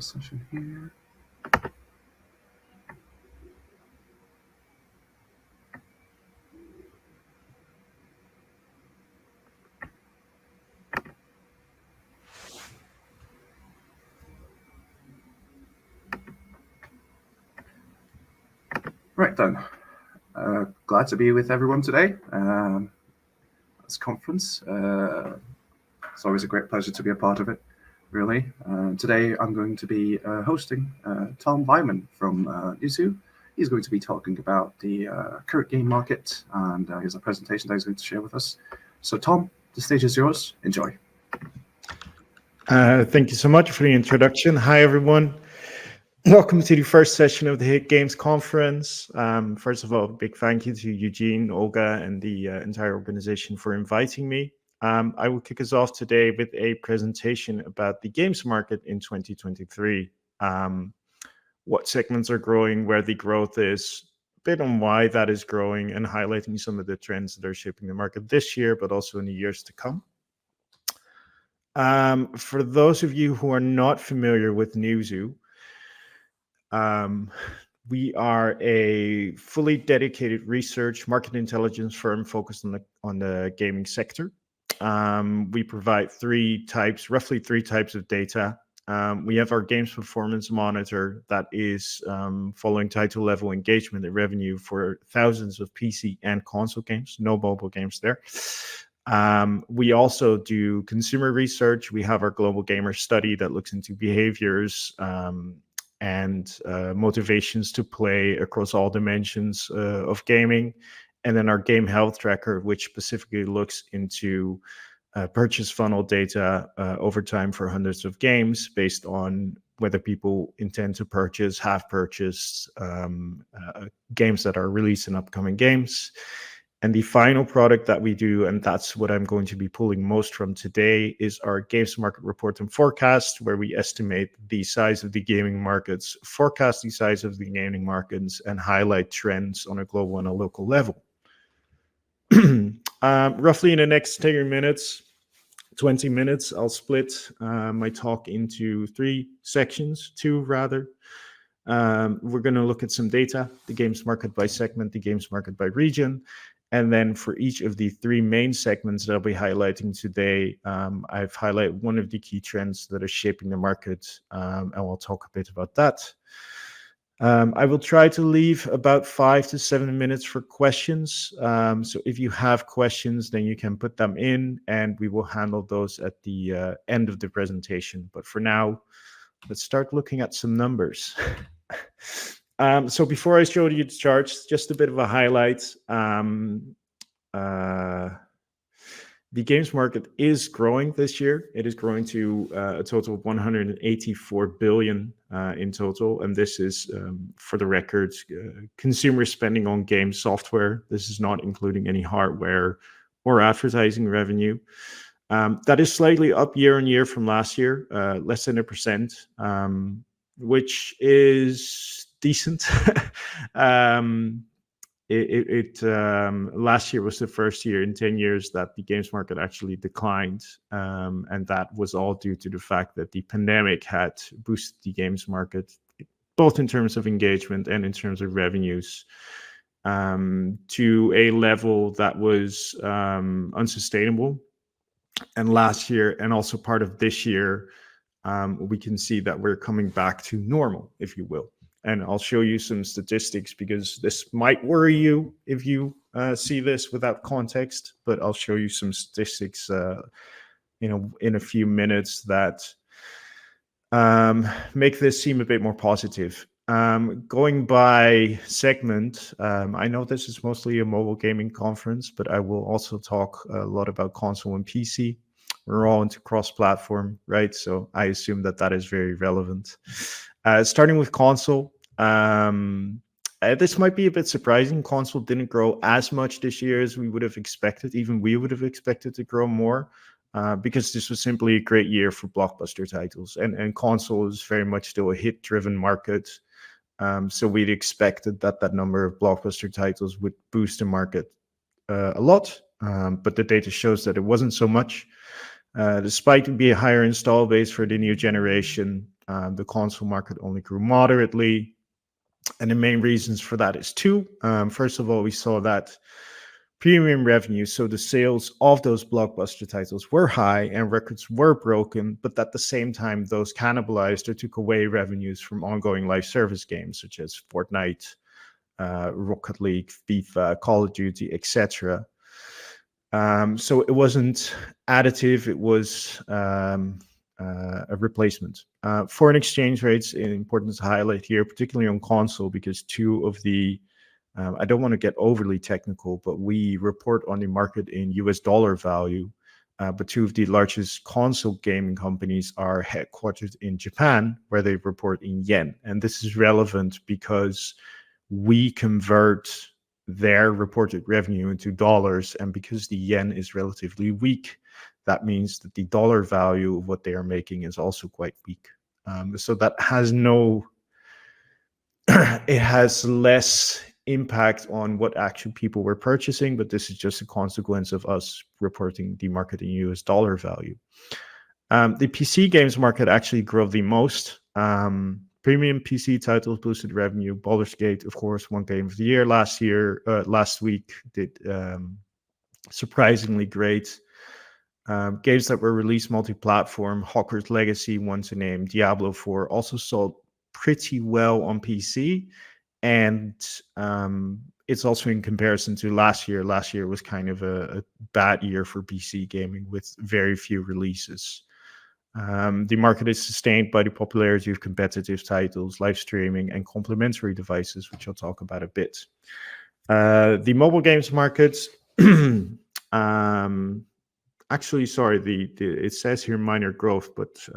session here. Right then, glad to be with everyone today at this conference. It's always a great pleasure to be a part of it, really. Today I'm going to be hosting Tom Wijman from Newzoo. He's going to be talking about the current game market, and he has a presentation that he's going to share with us. So Tom, the stage is yours. Enjoy. Thank you so much for the introduction. Hi, everyone. Welcome to the first session of the Hit Games Conference. First of all, big thank you to Eugene, Olga, and the entire organization for inviting me. I will kick us off today with a presentation about the games market in 2023. What segments are growing, where the growth is, a bit on why that is growing, and highlighting some of the trends that are shaping the market this year, but also in the years to come. For those of you who are not familiar with Newzoo, we are a fully dedicated research market intelligence firm focused on the gaming sector. We provide roughly three types of data. We have our games performance monitor that is following title level engagement and revenue for thousands of PC and console games, no mobile games there. We also do consumer research. We have our global gamer study that looks into behaviors and motivations to play across all dimensions of gaming. And then our game health tracker, which specifically looks into purchase funnel data over time for hundreds of games based on whether people intend to purchase, have purchased games that are released in upcoming games. And the final product that we do, and that's what I'm going to be pulling most from today, is our Games Market Report and Forecast, where we estimate the size of the gaming markets, forecast the size of the gaming markets, and highlight trends on a global and a local level. Roughly in the next 20 minutes, I'll split my talk into two rather. We're going to look at some data, the games market by segment, the games market by region. And then for each of the three main segments that I'll be highlighting today, I've highlighted one of the key trends that are shaping the market, and we'll talk a bit about that. I will try to leave about 5 to 7 minutes for questions. So if you have questions, then you can put them in, and we will handle those at the end of the presentation. But for now, let's start looking at some numbers. So before I show you the charts, just a bit of a highlight. The games market is growing this year. It is growing to a total of 184 billion in total. And this is, for the record, consumer spending on game software. This is not including any hardware or advertising revenue. That is slightly up year on year from last year, less than 1%, which is decent. Last year was the first year in 10 years that the games market actually declined, and that was all due to the fact that the pandemic had boosted the games market, both in terms of engagement and in terms of revenues, to a level that was unsustainable. And last year, and also part of this year, we can see that we're coming back to normal, if you will. And I'll show you some statistics because this might worry you if you see this without context, but I'll show you some statistics in a few minutes that make this seem a bit more positive. Going by segment, I know this is mostly a mobile gaming conference, but I will also talk a lot about console and PC. We're all into cross-platform, right? So I assume that is very relevant. Starting with console, this might be a bit surprising. Console didn't grow as much this year as we would have expected. Even we would have expected to grow more because this was simply a great year for blockbuster titles. And console is very much still a hit-driven market. So we'd expected that number of blockbuster titles would boost the market a lot. But the data shows that it wasn't so much. Despite it being a higher install base for the new generation, The console market only grew moderately. And the main reasons for that is two. First of all, we saw that premium revenue, so the sales of those blockbuster titles were high and records were broken, but at the same time, those cannibalized or took away revenues from ongoing live service games such as Fortnite, Rocket League, FIFA, Call of Duty, etc. So it wasn't additive, it was a replacement. Foreign exchange rates is important to highlight here, particularly on console, because two of the, I don't want to get overly technical, but we report on the market in US dollar value, but two of the largest console gaming companies are headquartered in Japan, where they report in yen. And this is relevant because we convert their reported revenue into dollars, and because the yen is relatively weak, that means that the dollar value of what they are making is also quite weak. So that has it has less impact on what actual people were purchasing, but this is just a consequence of us reporting the market in US dollar value. The PC games market actually grew the most. Premium PC titles boosted revenue. Baldur's Gate, of course, won Game of the Year last week, did surprisingly great. Games that were released multi-platform, Hogwarts Legacy, one to name, Diablo 4, also sold pretty well on PC. And it's also in comparison to last year. Last year was kind of a bad year for PC gaming with very few releases. The market is sustained by the popularity of competitive titles, live streaming, and complementary devices, which I'll talk about a bit. The mobile games market, actually, sorry, it says here minor growth, but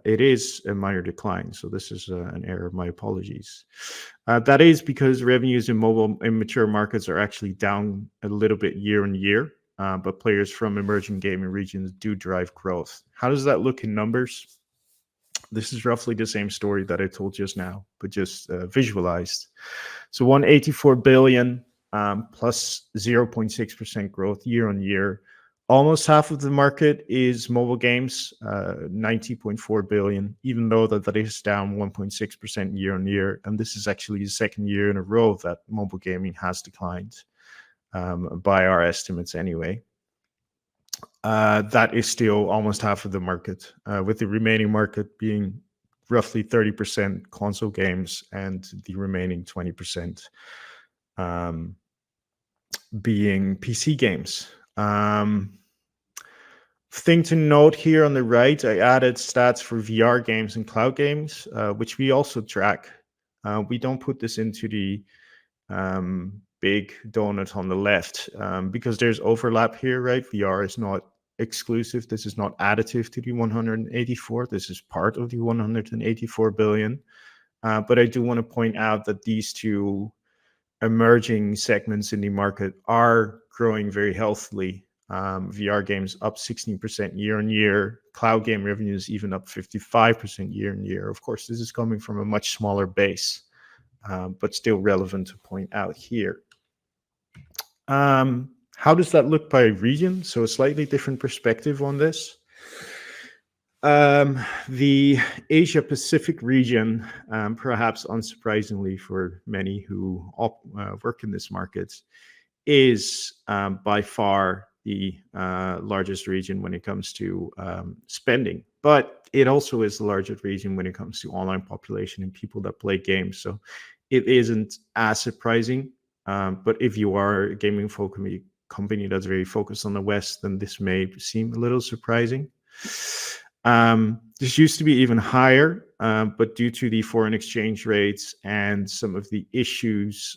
it is a minor decline. So this is an error. My apologies. That is because revenues in mobile and mature markets are actually down a little bit year on year. But players from emerging gaming regions do drive growth. How does that look in numbers? This is roughly the same story that I told just now, but just visualized. So 184 billion plus 0.6% growth year on year. Almost half of the market is mobile games, 90.4 billion, even though that is down 1.6% year on year. And this is actually the second year in a row that mobile gaming has declined. By our estimates anyway. That is still almost half of the market, with the remaining market being roughly 30% console games and the remaining 20% being PC games. Thing to note here on the right, I added stats for VR games and cloud games, which we also track. We don't put this into the big donut on the left because there's overlap here, right? VR is not exclusive. This is not additive to the 184. This is part of the 184 billion. But I do want to point out that these two emerging segments in the market are growing very healthily. VR games up 16% year on year. Cloud game revenues even up 55% year on year. Of course, this is coming from a much smaller base, but still relevant to point out here. How does that look by region? So a slightly different perspective on this. The Asia Pacific region, perhaps unsurprisingly for many who work in this market, is by far the largest region when it comes to spending. But it also is the largest region when it comes to online population and people that play games. So it isn't as surprising. But if you are a gaming company that's very focused on the West, then this may seem a little surprising. This used to be even higher, but due to the foreign exchange rates and some of the issues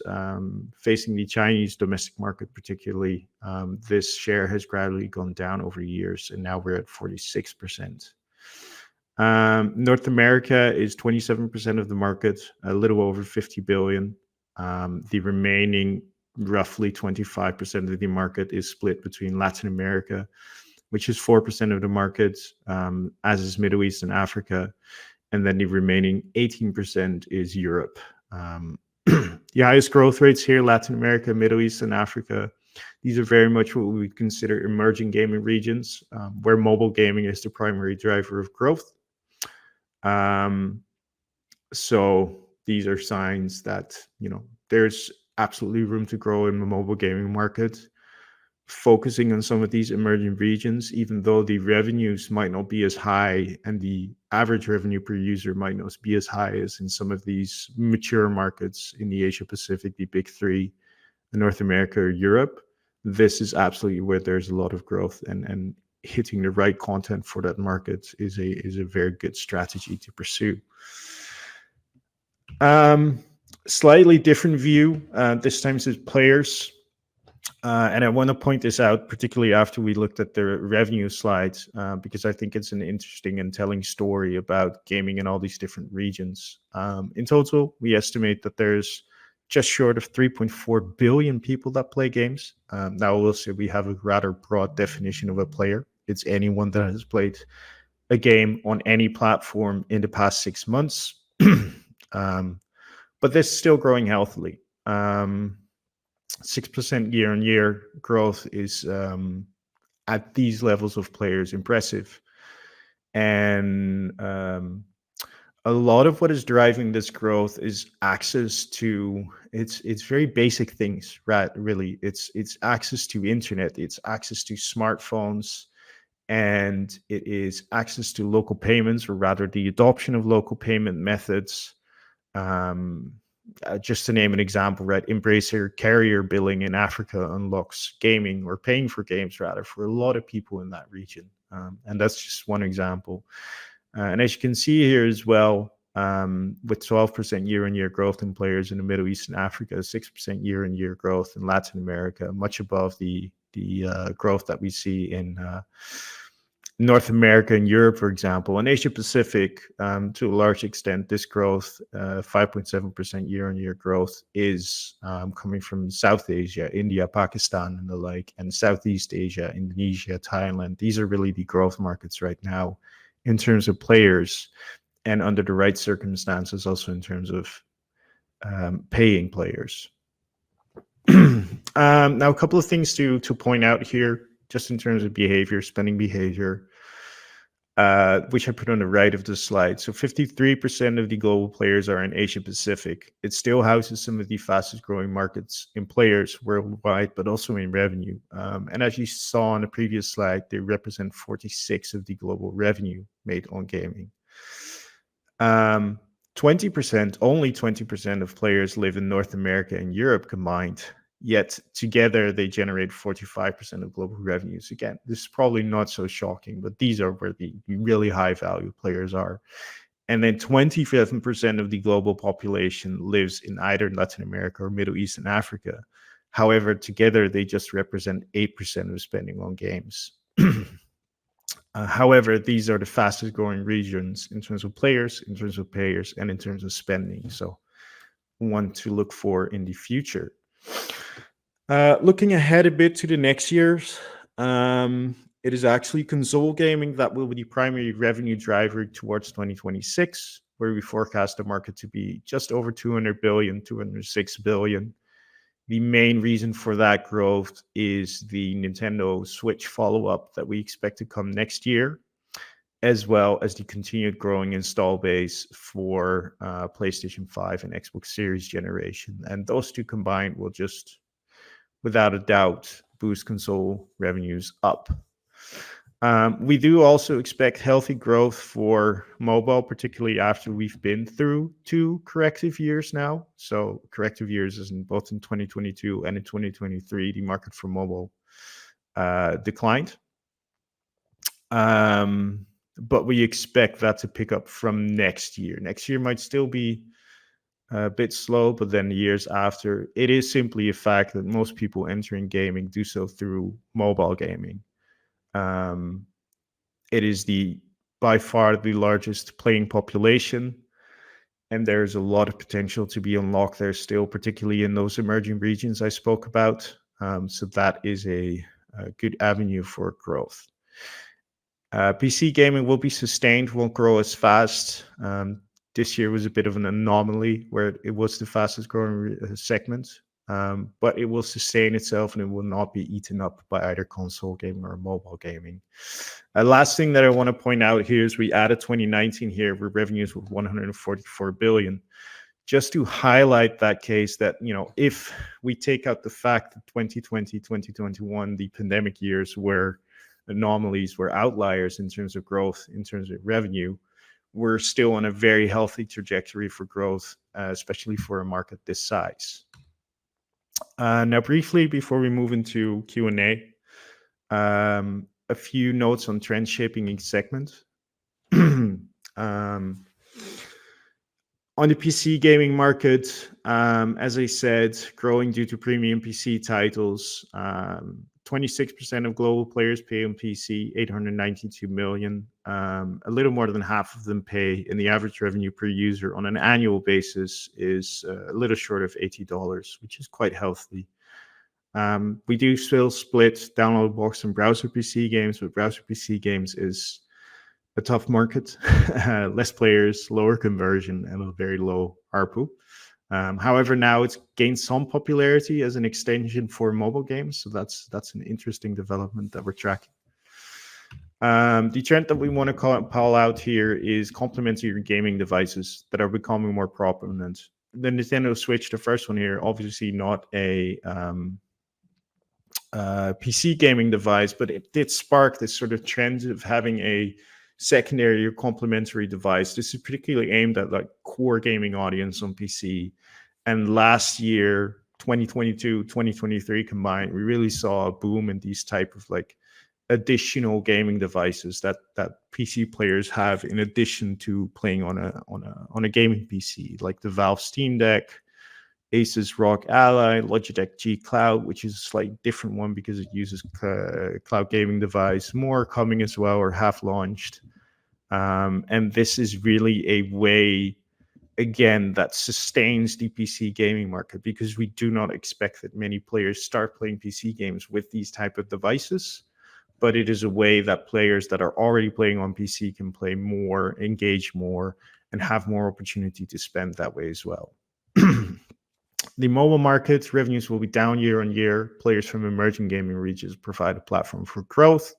facing the Chinese domestic market particularly, this share has gradually gone down over years, and now we're at 46%. North America is 27% of the market, a little over 50 billion. The remaining roughly 25% of the market is split between Latin America, which is 4% of the market, as is Middle East and Africa. And then the remaining 18% is Europe. The highest growth rates here, Latin America, Middle East, and Africa. These are very much what we would consider emerging gaming regions, where mobile gaming is the primary driver of growth. So these are signs that, there's absolutely room to grow in the mobile gaming market. Focusing on some of these emerging regions, even though the revenues might not be as high and the average revenue per user might not be as high as in some of these mature markets in the Asia Pacific, the big three, North America or Europe, this is absolutely where there's a lot of growth, and hitting the right content for that market is a very good strategy to pursue. Slightly different view. This time it's players. And I want to point this out, particularly after we looked at the revenue slides, because I think it's an interesting and telling story about gaming in all these different regions. In total, we estimate that there's just short of 3.4 billion people that play games. Now, we'll say we have a rather broad definition of a player. It's anyone that has played a game on any platform in the past 6 months. But this is still growing healthily. 6% year-on-year growth is, at these levels of players, impressive. And a lot of what is driving this growth is access to it's very basic things, right? Really, it's access to internet, it's access to smartphones, and it is access to local payments, or rather the adoption of local payment methods. Just to name an example, right? Embracer carrier billing in Africa unlocks gaming, or paying for games rather, for a lot of people in that region. And that's just one example. And as you can see here as well, with 12% year-on-year growth in players in the Middle East and Africa, 6% year-on-year growth in Latin America, much above the growth that we see in North America and Europe, for example. And Asia Pacific, to a large extent, this growth, 5.7% year-on-year growth, is coming from South Asia, India, Pakistan, and the like, and Southeast Asia, Indonesia, Thailand. These are really the growth markets right now in terms of players, and under the right circumstances, also in terms of paying players. Now, a couple of things to point out here, just in terms of behavior, spending behavior, which I put on the right of the slide. So 53% of the global players are in Asia Pacific. It still houses some of the fastest growing markets in players worldwide, but also in revenue. And as you saw on the previous slide, they represent 46% of the global revenue made on gaming. 20%, only 20% of players live in North America and Europe combined. Yet together they generate 45% of global revenues. Again, this is probably not so shocking, but these are where the really high value players are. And then 27% of the global population lives in either Latin America or Middle East and Africa. However, together they just represent 8% of spending on games. However, these are the fastest growing regions in terms of players, in terms of payers, and in terms of spending. So one to look for in the future. Looking ahead a bit to the next years, it is actually console gaming that will be the primary revenue driver towards 2026, where we forecast the market to be just over 200 billion, 206 billion. The main reason for that growth is the Nintendo Switch follow-up that we expect to come next year, as well as the continued growing install base for PlayStation 5 and Xbox Series generation. And those two combined will just, without a doubt, boost console revenues up. We do also expect healthy growth for mobile, particularly after we've been through 2 corrective years now. So corrective years is in both in 2022 and in 2023, the market for mobile declined. But we expect that to pick up from next year. Next year might still be a bit slow, but then the years after, it is simply a fact that most people entering gaming do so through mobile gaming. It is by far the largest playing population, and there's a lot of potential to be unlocked there still, particularly in those emerging regions I spoke about. So that is a good avenue for growth. PC gaming will be sustained, won't grow as fast. This year was a bit of an anomaly where it was the fastest growing segment. but it will sustain itself and it will not be eaten up by either console gaming or mobile gaming. Last thing that I want to point out here is we added 2019 here where revenues were 144 billion. Just to highlight that case that, if we take out the fact that 2020, 2021, the pandemic years were anomalies, were outliers in terms of growth, in terms of revenue, we're still on a very healthy trajectory for growth, especially for a market this size. Now, briefly, before we move into Q&A, a few notes on trend shaping each segment. On the PC gaming market, as I said, growing due to premium PC titles. 26% of global players pay on PC, 892 million. A little more than half of them pay, and the average revenue per user on an annual basis is a little short of $80, which is quite healthy. We do still split download box and browser PC games, but browser PC games is a tough market, less players, lower conversion, and a very low ARPU. However, now it's gained some popularity as an extension for mobile games, so that's an interesting development that we're tracking. The trend that we want to call out here is complementary gaming devices that are becoming more prominent. The Nintendo Switch, the first one here, obviously not a PC gaming device, but it did spark this sort of trend of having a secondary or complementary device. This is particularly aimed at like core gaming audience on PC. And last year, 2022, 2023 combined, we really saw a boom in these type of like additional gaming devices that PC players have in addition to playing on a gaming PC, like the Valve Steam Deck, Asus ROG Ally, Logitech G Cloud, which is a slightly different one because it uses cloud gaming device. More coming as well or have launched. And this is really a way, again, that sustains the PC gaming market, because we do not expect that many players start playing PC games with these type of devices. But it is a way that players that are already playing on PC can play more, engage more, and have more opportunity to spend that way as well. The mobile market revenues will be down year on year. Players from emerging gaming regions provide a platform for growth.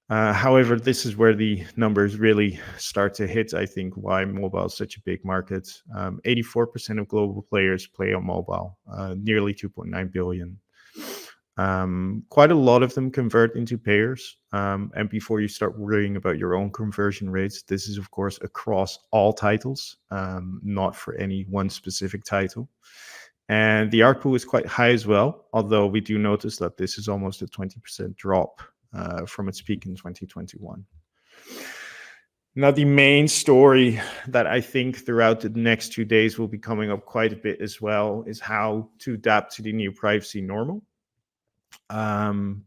However, this is where the numbers really start to hit, I think, why mobile is such a big market. 84% of global players play on mobile, nearly 2.9 billion. Quite a lot of them convert into payers. And before you start worrying about your own conversion rates, this is, of course, across all titles, not for any one specific title. And the ARPU is quite high as well, although we do notice that this is almost a 20% drop from its peak in 2021. Now, the main story that I think throughout the next 2 days will be coming up quite a bit as well is how to adapt to the new privacy normal.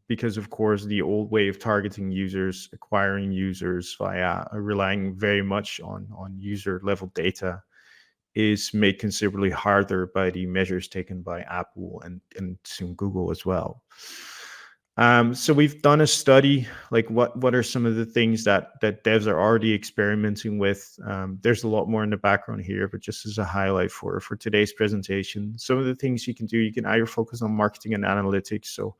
Because, of course, the old way of targeting users, acquiring users via relying very much on user level data is made considerably harder by the measures taken by Apple and soon Google as well. So we've done a study, like what are some of the things that devs are already experimenting with. There's a lot more in the background here, but just as a highlight for today's presentation, some of the things you can do, you can either focus on marketing and analytics, so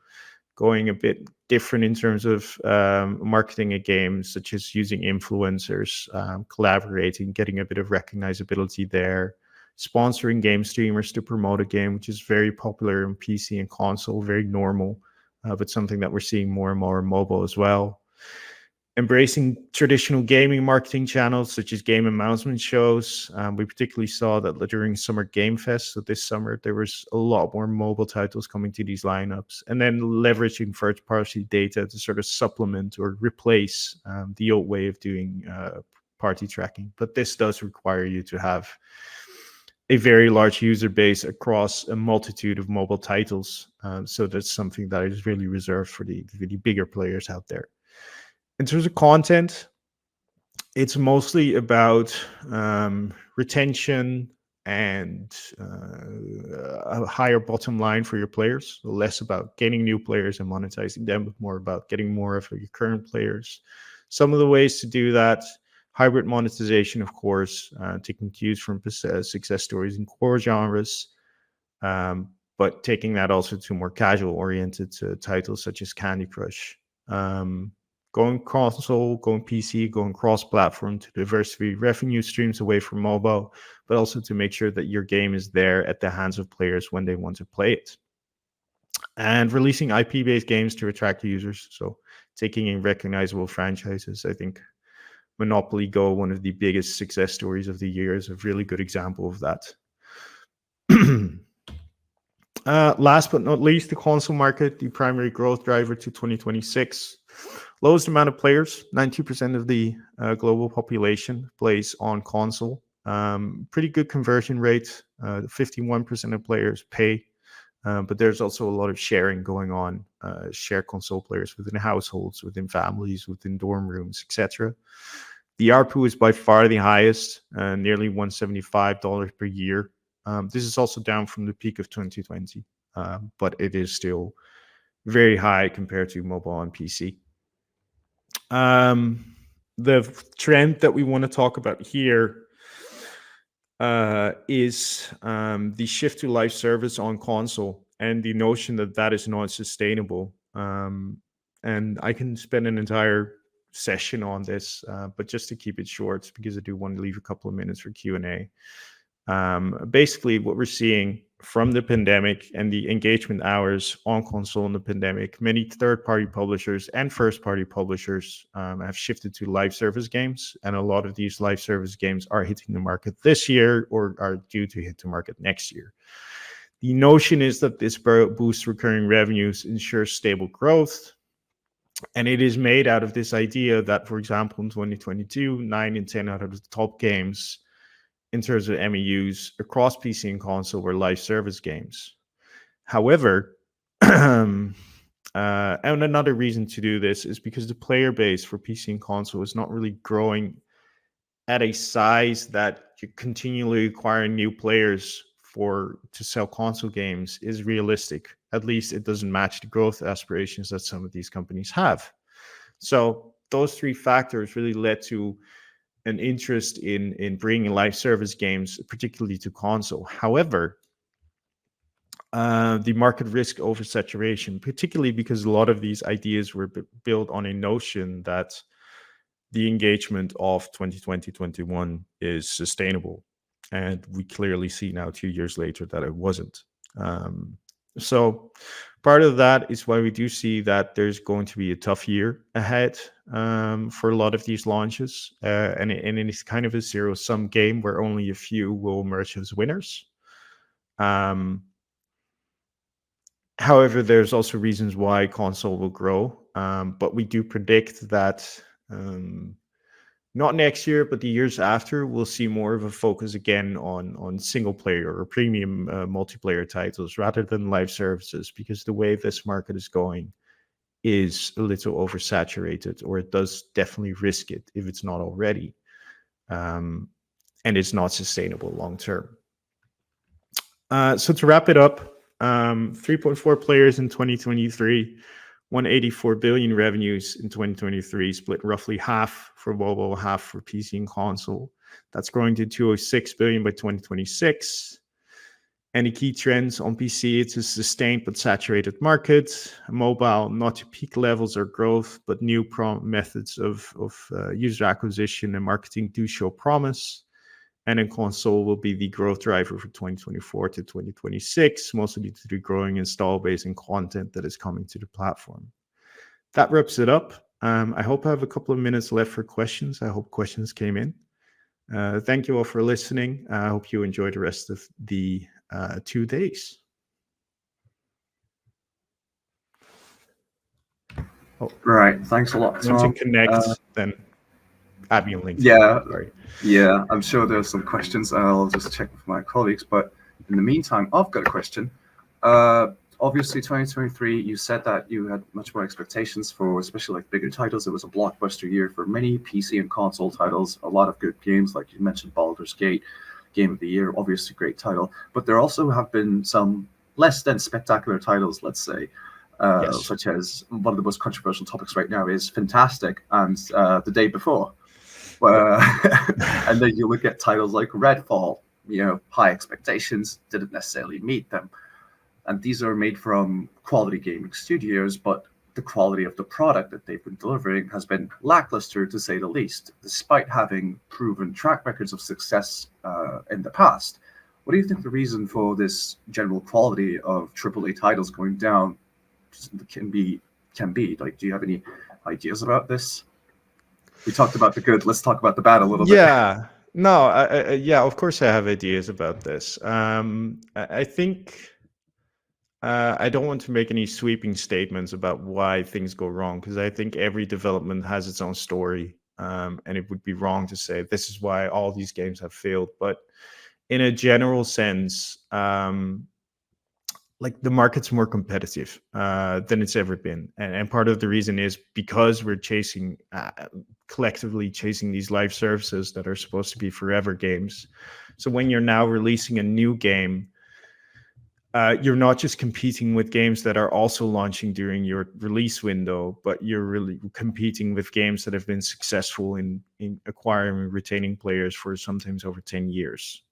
going a bit different in terms of marketing a game, such as using influencers, collaborating, getting a bit of recognizability there, sponsoring game streamers to promote a game, which is very popular on PC and console, very normal, but something that we're seeing more and more on mobile as well. Embracing traditional gaming marketing channels such as game announcement shows. We particularly saw that during Summer Game Fest, so this summer, there was a lot more mobile titles coming to these lineups, and then leveraging first-party data to sort of supplement or replace the old way of doing party tracking. But this does require you to have a very large user base across a multitude of mobile titles. So that's something that is really reserved for the bigger players out there. In terms of content, it's mostly about retention and a higher bottom line for your players. So less about gaining new players and monetizing them, but more about getting more of your current players. Some of the ways to do that: hybrid monetization, of course, taking cues from success stories in core genres, but taking that also to more casual-oriented titles such as Candy Crush. Going console, going PC, going cross-platform to diversify revenue streams away from mobile, but also to make sure that your game is there at the hands of players when they want to play it. And releasing IP-based games to attract users. So taking in recognizable franchises. I think Monopoly Go, one of the biggest success stories of the year, is a really good example of that. Last but not least, the console market, the primary growth driver to 2026. Lowest amount of players, 90% of the global population plays on console. Pretty good conversion rate, 51% of players pay, but there's also a lot of sharing going on, share console players within households, within families, within dorm rooms, etc. The ARPU is by far the highest, nearly $175 per year. This is also down from the peak of 2020, but it is still very high compared to mobile and PC. The trend that we want to talk about here is the shift to live service on console and the notion that that is not sustainable. And I can spend an entire session on this, but just to keep it short, because I do want to leave a couple of minutes for Q&A. Basically, what we're seeing from the pandemic and the engagement hours on console in the pandemic, many third-party publishers and first-party publishers have shifted to live service games, and a lot of these live service games are hitting the market this year or are due to hit the market next year. The notion is that this boosts recurring revenues, ensures stable growth, and it is made out of this idea that, for example, in 2022, 9 and 10 out of the top games in terms of MEUs across PC and console were live service games. However, and another reason to do this is because the player base for PC and console is not really growing at a size that you continually acquire new players to sell console games is realistic. At least it doesn't match the growth aspirations that some of these companies have. So those three factors really led to an interest in bringing live service games, particularly to console. However, the market risk oversaturation, particularly because a lot of these ideas were built on a notion that the engagement of 2020-21 is sustainable. And we clearly see now 2 years later that it wasn't. So part of that is why we do see that there's going to be a tough year ahead for a lot of these launches. And it's kind of a zero-sum game where only a few will emerge as winners. However, there's also reasons why console will grow. But we do predict that not next year, but the years after, we'll see more of a focus again on single player or premium multiplayer titles rather than live services, because the way this market is going is a little oversaturated, or it does definitely risk it if it's not already. And it's not sustainable long term. So to wrap it up, 3.4 players in 2023, 184 billion revenues in 2023, split roughly half for mobile, half for PC and console. That's growing to 206 billion by 2026. Any key trends on PC? It's a sustained but saturated market. Mobile, not to peak levels or growth, but new methods of user acquisition and marketing do show promise. And then console will be the growth driver for 2024 to 2026, mostly due to the growing install base and content that is coming to the platform. That wraps it up. I hope I have a couple of minutes left for questions. I hope questions came in. Thank you all for listening. I hope you enjoy the rest of the 2 days. Oh. Right. Thanks a lot, Tom. Once you connect, then add me a link. Yeah. Sorry. Yeah, I'm sure there's some questions. I'll just check with my colleagues. But in the meantime, I've got a question. Obviously, 2023, you said that you had much more expectations for, especially like bigger titles. It was a blockbuster year for many PC and console titles. A lot of good games, like you mentioned, Baldur's Gate, Game of the Year, obviously great title. But there also have been some less than spectacular titles, let's say, yes. Such as one of the most controversial topics right now is Fantastic and The Day Before. And then you look at titles like Redfall, high expectations, didn't necessarily meet them. and these are made from quality gaming studios, but the quality of the product that they've been delivering has been lackluster, to say the least, despite having proven track records of success in the past. What do you think the reason for this general quality of AAA titles going down can be? Like, do you have any ideas about this? We talked about the good. Let's talk about the bad a little bit. Yeah. No, yeah, of course I have ideas about this. I think I don't want to make any sweeping statements about why things go wrong, because I think every development has its own story. And it would be wrong to say this is why all these games have failed. But in a general sense, like the market's more competitive than it's ever been, and part of the reason is because we're chasing collectively chasing these live services that are supposed to be forever games. So when you're now releasing a new game, you're not just competing with games that are also launching during your release window, but you're really competing with games that have been successful in acquiring and retaining players for sometimes over 10 years.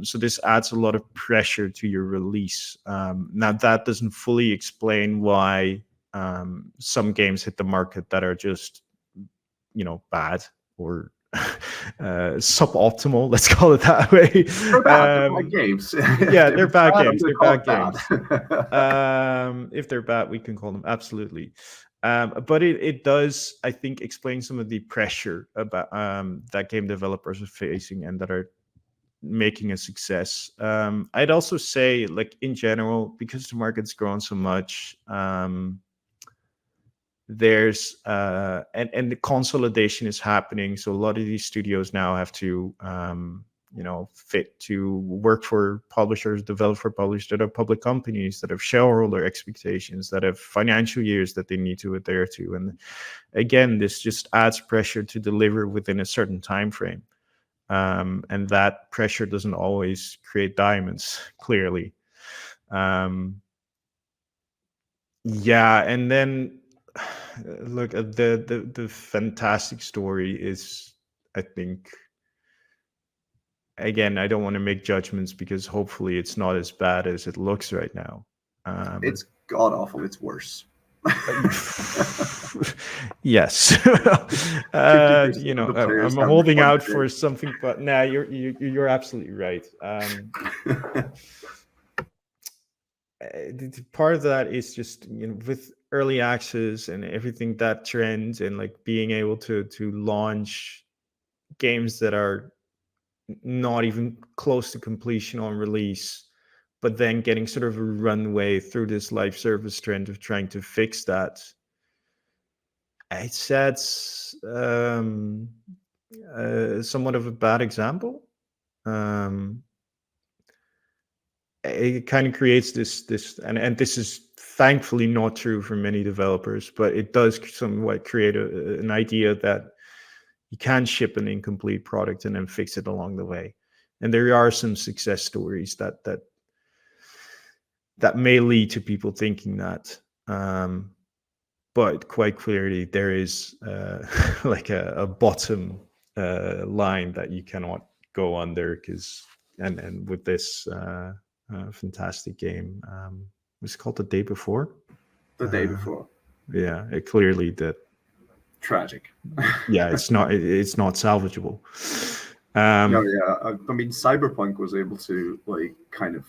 So this adds a lot of pressure to your release. Now, that doesn't fully explain why some games hit the market that are just, bad or suboptimal, let's call it that way. They're bad. They're bad games. Yeah, they're bad games. They're bad bad. games. If they're bad, we can call them absolutely. But it does, I think, explain some of the pressure about that game developers are facing and that are making a success. I'd also say, like in general, because the market's grown so much, there's and the consolidation is happening. So a lot of these studios now have to fit to work for publishers, develop for publishers that are public companies, that have shareholder expectations, that have financial years that they need to adhere to. And again, this just adds pressure to deliver within a certain time frame. And that pressure doesn't always create diamonds, clearly. Yeah, and then look, the fantastic story is, I think, again, I don't want to make judgments because hopefully it's not as bad as it looks right now. It's god awful. It's worse. Yes. I'm holding out for something, but nah, you're absolutely right. Part of that is just with early access and everything that trends, and like being able to launch games that are not even close to completion on release, but then getting sort of a runway through this live service trend of trying to fix that. It sets somewhat of a bad example. It kind of creates this, and this is thankfully not true for many developers, but it does somewhat create an idea that you can ship an incomplete product and then fix it along the way. And there are some success stories that may lead to people thinking that. But quite clearly, there is like a bottom line that you cannot go under, because and with this fantastic game, was it called The Day Before? The Day Before. Yeah, it clearly did. Tragic. Yeah, it's not salvageable. No, yeah. I mean, Cyberpunk was able to kind of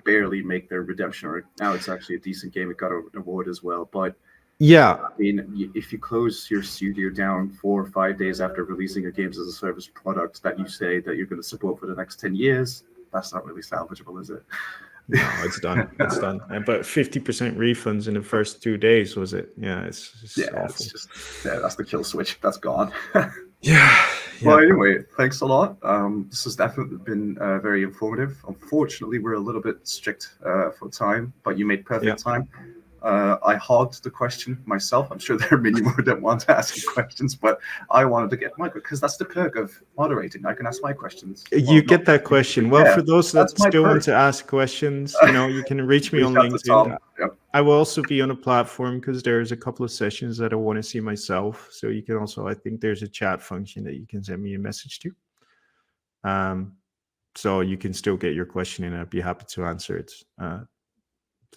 barely make their redemption arc. Now it's actually a decent game. It got an award as well. But yeah, I mean, if you close your studio down 4 or 5 days after releasing a games as a service product that you say that you're going to support for the next 10 years, that's not really salvageable, is it? No, it's done. It's done. But 50% refunds in the first 2 days, was it? Yeah, it's awful. It's just that's the kill switch. That's gone. Yeah. Well, anyway, thanks a lot. This has definitely been very informative. Unfortunately, we're a little bit strict for time, but you made perfect time. I hogged the question myself. I'm sure there are many more that want to ask you questions, but I wanted to get my, because that's the perk of moderating. I can ask my questions. You get that question. Well, for those that still want to ask questions, you can reach me on LinkedIn. Yep. I will also be on a platform because there's a couple of sessions that I want to see myself. So you can also, I think there's a chat function that you can send me a message to. So you can still get your question in. I'd be happy to answer it.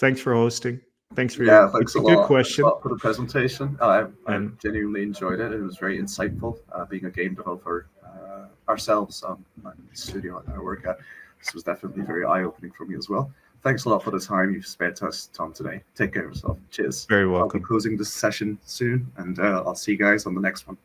Thanks for hosting. Thanks for Yeah, thanks a good lot. question. Thanks a lot for the presentation. I And genuinely enjoyed it. It was very insightful. Being a game developer ourselves on the studio I work at, this was definitely very eye-opening for me as well. Thanks a lot for the time you've spared to us, Tom, today. Take care of yourself. Cheers. very I'll be welcome. closing this session soon, and I'll see you guys on the next one.